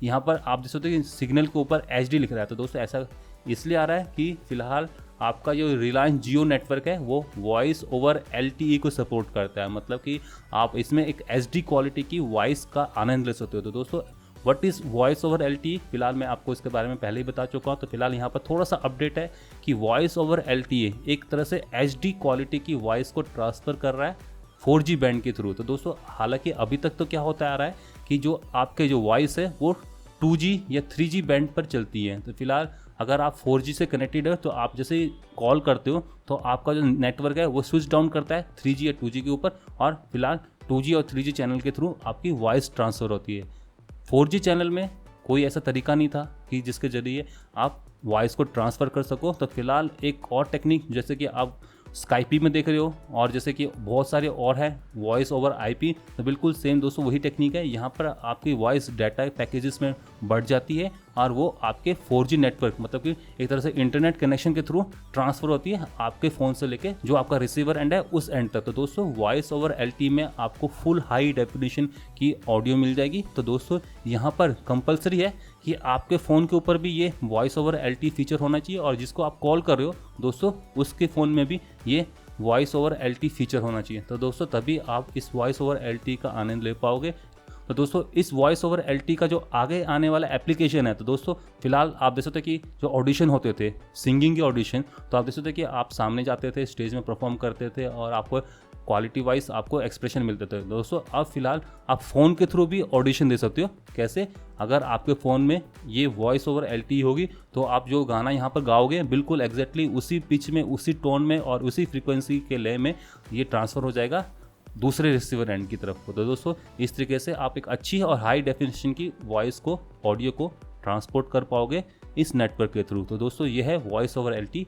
यहाँ पर आप देख सकते हो कि सिग्नल के ऊपर HD लिख रहा है। तो दोस्तों ऐसा इसलिए आ रहा है कि फिलहाल आपका जो रिलायंस जियो नेटवर्क है वो वॉइस ओवर LTE को सपोर्ट करता है, मतलब कि आप इसमें एक HD क्वालिटी की वॉइस का आनंद ले सकते हो। तो दोस्तों what is voice over LTE, फिलहाल मैं आपको इसके बारे में पहले ही बता चुका हूँ। तो फिलहाल यहाँ पर थोड़ा सा अपडेट है कि वॉइस ओवर LTE एक तरह से HD क्वालिटी की वॉइस को ट्रांसफ़र कर रहा है 4G बैंड के थ्रू। तो दोस्तों हालांकि अभी तक तो क्या होता आ रहा है कि जो आपके जो वॉइस है वो 2G या 3G बैंड पर चलती है। तो फिलहाल अगर आप 4G से कनेक्टेड है तो आप जैसे कॉल करते हो तो आपका जो नेटवर्क है वो स्विच डाउन करता है 3G या 2G के ऊपर, और फिलहाल 2G और 3G चैनल के थ्रू आपकी वॉइस ट्रांसफ़र होती है। 4G चैनल में कोई ऐसा तरीका नहीं था कि जिसके ज़रिए आप वॉइस को ट्रांसफ़र कर सको। तो फिलहाल एक और टेक्निक जैसे कि आप स्काइपी में देख रहे हो, और जैसे कि बहुत सारे और हैं वॉइस ओवर IP, तो बिल्कुल सेम दोस्तों वही टेक्निक है। यहाँ पर आपकी वॉइस डाटा पैकेजेस में बढ़ जाती है और वो आपके 4G नेटवर्क, मतलब कि एक तरह से इंटरनेट कनेक्शन के थ्रू ट्रांसफ़र होती है आपके फ़ोन से लेके जो आपका रिसीवर एंड है उस एंड तक। तो दोस्तों वॉइस ओवर LTE में आपको फुल हाई डेफिनेशन की ऑडियो मिल जाएगी। तो दोस्तों यहाँ पर कंपलसरी है कि आपके फ़ोन के ऊपर भी ये वॉइस ओवर LTE फीचर होना चाहिए, और जिसको आप कॉल कर रहे हो दोस्तों उसके फ़ोन में भी ये वॉइस ओवर LTE फीचर होना चाहिए। तो दोस्तों तभी आप इस वॉइस ओवर LTE का आनंद ले पाओगे। तो दोस्तों इस वॉइस ओवर LTE का जो आगे आने वाला एप्लीकेशन है, तो दोस्तों फिलहाल आप देख सकते हो कि जो ऑडिशन होते थे सिंगिंग के ऑडिशन, तो आप देख सकते हो कि आप सामने जाते थे, स्टेज में परफॉर्म करते थे और आपको क्वालिटी वाइज आपको एक्सप्रेशन मिलते थे। दोस्तों अब फिलहाल आप फ़ोन के थ्रू भी ऑडिशन दे सकते हो। कैसे? अगर आपके फ़ोन में ये वॉइस ओवर LTE होगी तो आप जो गाना यहाँ पर गाओगे बिल्कुल एग्जैक्टली उसी पिच में, उसी टोन में और उसी फ्रीक्वेंसी के लय में ये ट्रांसफ़र हो जाएगा दूसरे रिसीवर एंड की तरफ को। तो दोस्तों इस तरीके से आप एक अच्छी और हाई डेफिनेशन की वॉइस को, ऑडियो को ट्रांसपोर्ट कर पाओगे इस नेटवर्क के थ्रू। तो दोस्तों ये है वॉइस ओवर LTE,